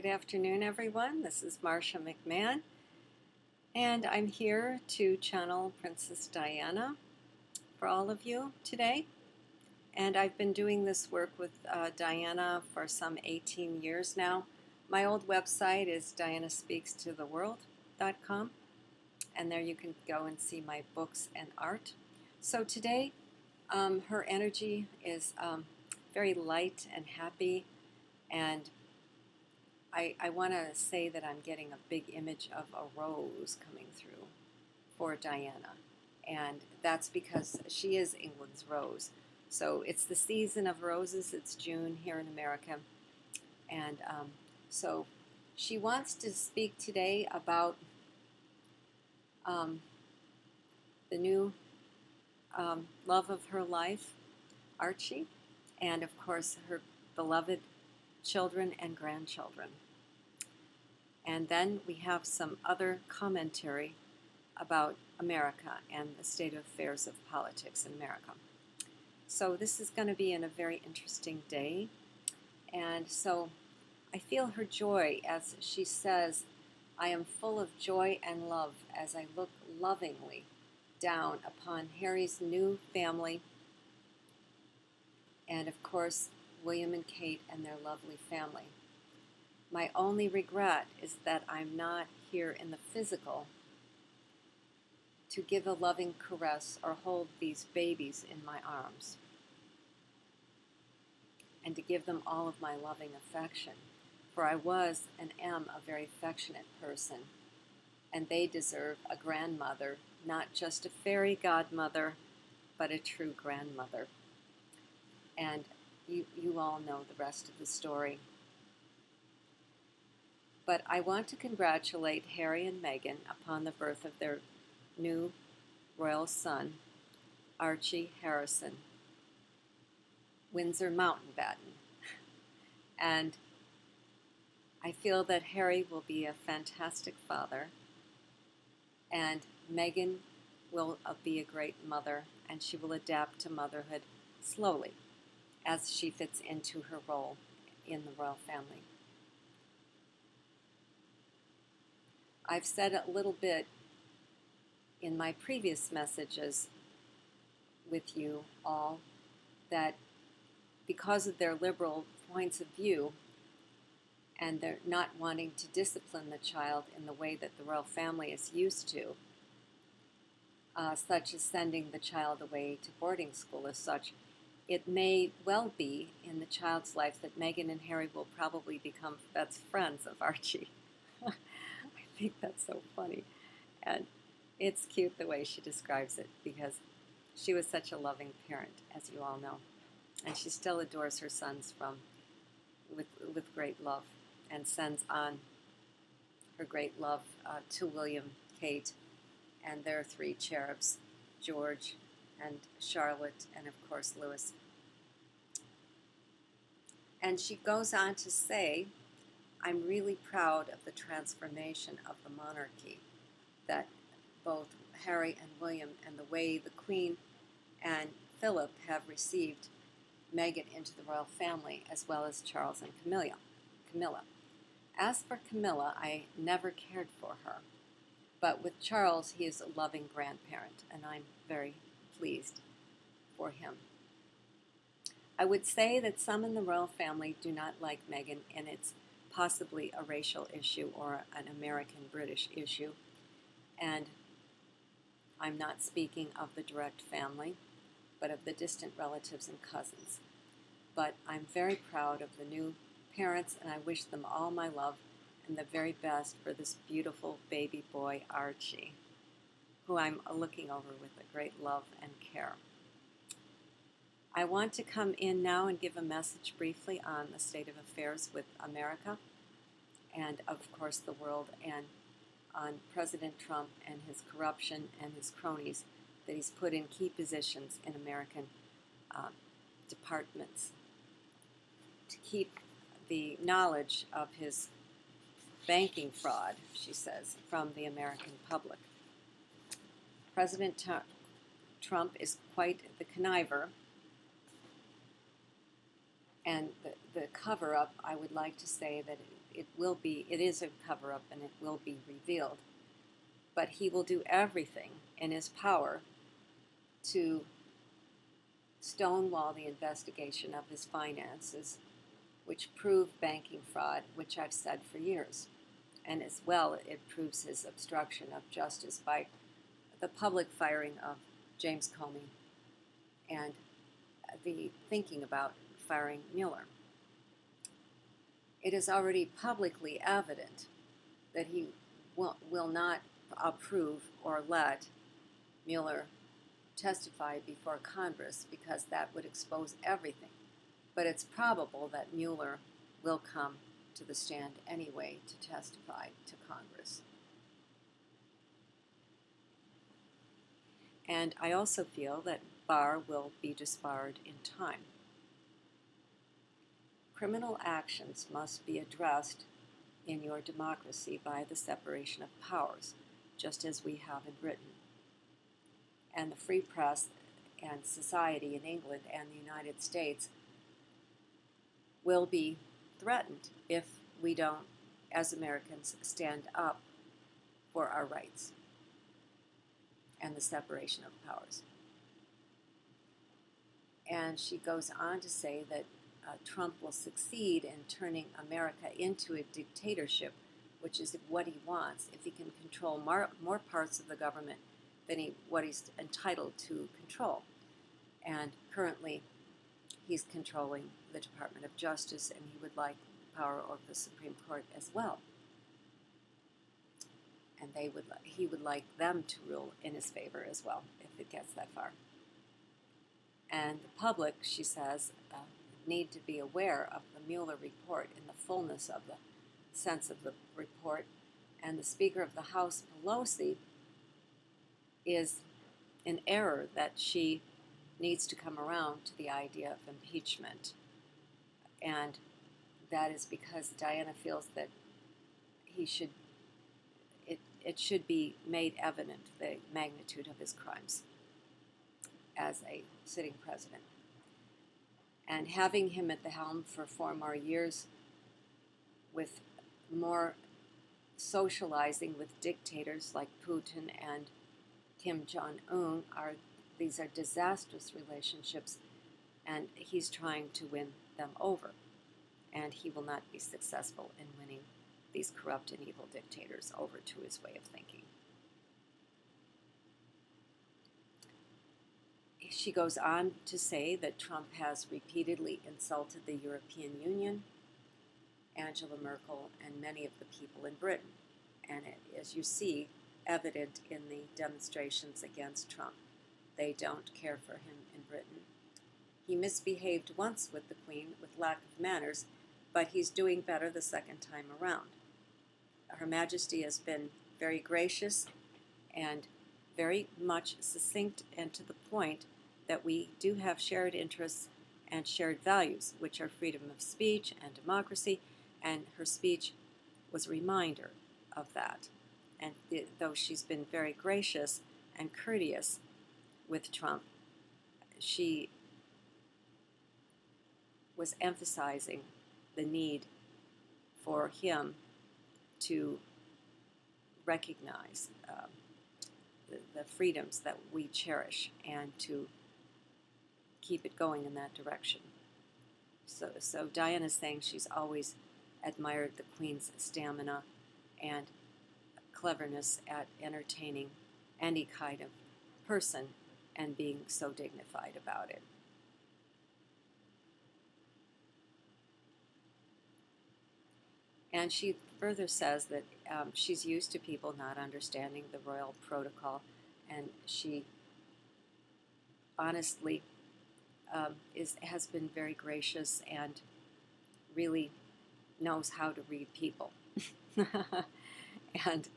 Good afternoon, everyone. This is Marcia McMahon, and I'm here to channel Princess Diana for all of you today. And I've been doing this work with Diana for some 18 years now. My old website is dianaspeakstotheworld.com, and there you can go and see my books and art. So today, her energy is very light and happy, and I want to say that I'm getting a big image of a rose coming through for Diana, and that's because she is England's rose. So it's the season of roses. It's June here in America, and so she wants to speak today about the new love of her life, Archie, and of course her beloved children and grandchildren. And then we have some other commentary about America and the state of affairs of politics in America. So this is going to be a very interesting day. And so I feel her joy as she says, "I am full of joy and love as I look lovingly down upon Harry's new family, and of course William and Kate and their lovely family. My only regret is that I'm not here in the physical to give a loving caress or hold these babies in my arms, and to give them all of my loving affection, for I was and am a very affectionate person, and they deserve a grandmother, not just a fairy godmother, but a true grandmother." And you all know the rest of the story. But I want to congratulate Harry and Meghan upon the birth of their new royal son, Archie Harrison, Windsor Mountbatten. And I feel that Harry will be a fantastic father, and Meghan will be a great mother, and she will adapt to motherhood slowly as she fits into her role in the royal family. I've said a little bit in my previous messages with you all that because of their liberal points of view and they're not wanting to discipline the child in the way that the royal family is used to, such as sending the child away to boarding school as such, it may well be in the child's life that Meghan and Harry will probably become best friends of Archie. I think that's so funny, and it's cute the way she describes it because she was such a loving parent, as you all know, and she still adores her sons with great love, and sends on her great love to William, Kate, and their three cherubs, George and Charlotte, and of course Louis. And she goes on to say, "I'm really proud of the transformation of the monarchy, that both Harry and William and the way the Queen and Philip have received Meghan into the royal family, as well as Charles and Camilla. As for Camilla, I never cared for her, but with Charles, he is a loving grandparent, and I'm very pleased for him. I would say that some in the royal family do not like Meghan, and it's possibly a racial issue or an American-British issue, and I'm not speaking of the direct family, but of the distant relatives and cousins. But I'm very proud of the new parents, and I wish them all my love and the very best for this beautiful baby boy, Archie, who I'm looking over with a great love and care." I want to come in now and give a message briefly on the state of affairs with America and, of course, the world, and on President Trump and his corruption and his cronies that he's put in key positions in American departments to keep the knowledge of his banking fraud, she says, from the American public. President Trump is quite the conniver, And the cover-up, I would like to say that it is a cover-up and it will be revealed. But he will do everything in his power to stonewall the investigation of his finances, which prove banking fraud, which I've said for years. And as well, it proves his obstruction of justice by the public firing of James Comey and the thinking about firing Mueller. It is already publicly evident that he will not approve or let Mueller testify before Congress because that would expose everything. But it's probable that Mueller will come to the stand anyway to testify to Congress. And I also feel that Barr will be disbarred in time. Criminal actions must be addressed in your democracy by the separation of powers, just as we have in Britain. And the free press and society in England and the United States will be threatened if we don't, as Americans, stand up for our rights and the separation of powers. And she goes on to say that Trump will succeed in turning America into a dictatorship, which is what he wants, if he can control more parts of the government than what he's entitled to control. And currently, he's controlling the Department of Justice, and he would like power over the Supreme Court as well. And he would like them to rule in his favor as well, if it gets that far. And the public, she says, need to be aware of the Mueller report in the fullness of the sense of the report. And the Speaker of the House, Pelosi, is in error that she needs to come around to the idea of impeachment. And that is because Diana feels that it should be made evident the magnitude of his crimes as a sitting president. And having him at the helm for 4 more years with more socializing with dictators like Putin and Kim Jong-un these are disastrous relationships, and he's trying to win them over. And he will not be successful in winning these corrupt and evil dictators over to his way of thinking. She goes on to say that Trump has repeatedly insulted the European Union, Angela Merkel, and many of the people in Britain. And it, as you see, evident in the demonstrations against Trump. They don't care for him in Britain. He misbehaved once with the Queen with lack of manners, but he's doing better the second time around. Her Majesty has been very gracious and very much succinct and to the point that we do have shared interests and shared values, which are freedom of speech and democracy, and her speech was a reminder of that. And though she's been very gracious and courteous with Trump, she was emphasizing the need for him to recognize the freedoms that we cherish and to keep it going in that direction. So Diana's saying she's always admired the Queen's stamina and cleverness at entertaining any kind of person and being so dignified about it. And she further says that she's used to people not understanding the royal protocol, and she honestly has been very gracious and really knows how to read people. And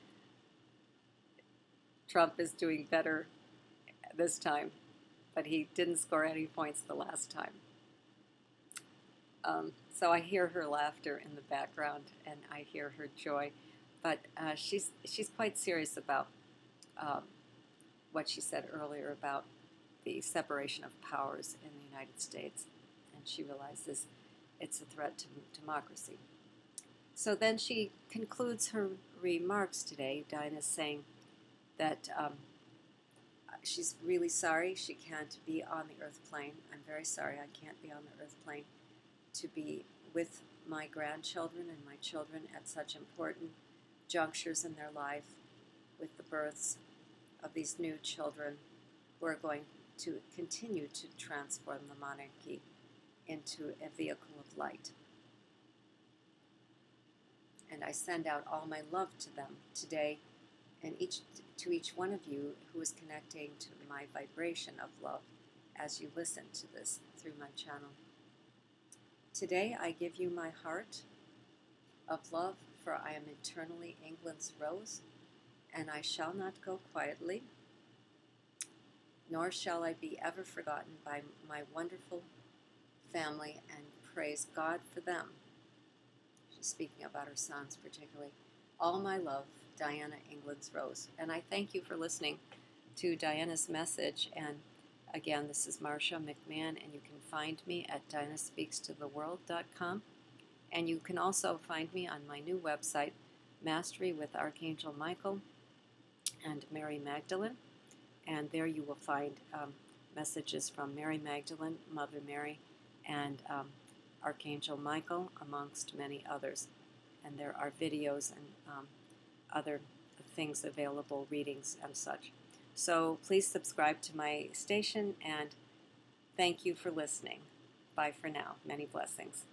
Trump is doing better this time, but he didn't score any points the last time. So I hear her laughter in the background, and I hear her joy, but she's quite serious about what she said earlier about the separation of powers in the United States, and she realizes it's a threat to democracy. So then she concludes her remarks today. Diana's saying that she's really sorry she can't be on the earth plane. I'm very sorry I can't be on the earth plane to be with my grandchildren and my children at such important junctures in their life, with the births of these new children who are going to continue to transform the monarchy into a vehicle of light. And I send out all my love to them today, and to each one of you who is connecting to my vibration of love as you listen to this through my channel. Today I give you my heart of love, for I am eternally England's rose, and I shall not go quietly, nor shall I be ever forgotten by my wonderful family, and praise God for them. She's speaking about her sons particularly. All my love, Diana, England's rose. And I thank you for listening to Diana's message. And again, this is Marcia McMahon, and you can find me at dinaspeakstotheworld.com. And you can also find me on my new website, Mastery with Archangel Michael and Mary Magdalene. And there you will find messages from Mary Magdalene, Mother Mary, and Archangel Michael, amongst many others. And there are videos and other things available, readings and such. So please subscribe to my station, and thank you for listening. Bye for now. Many blessings.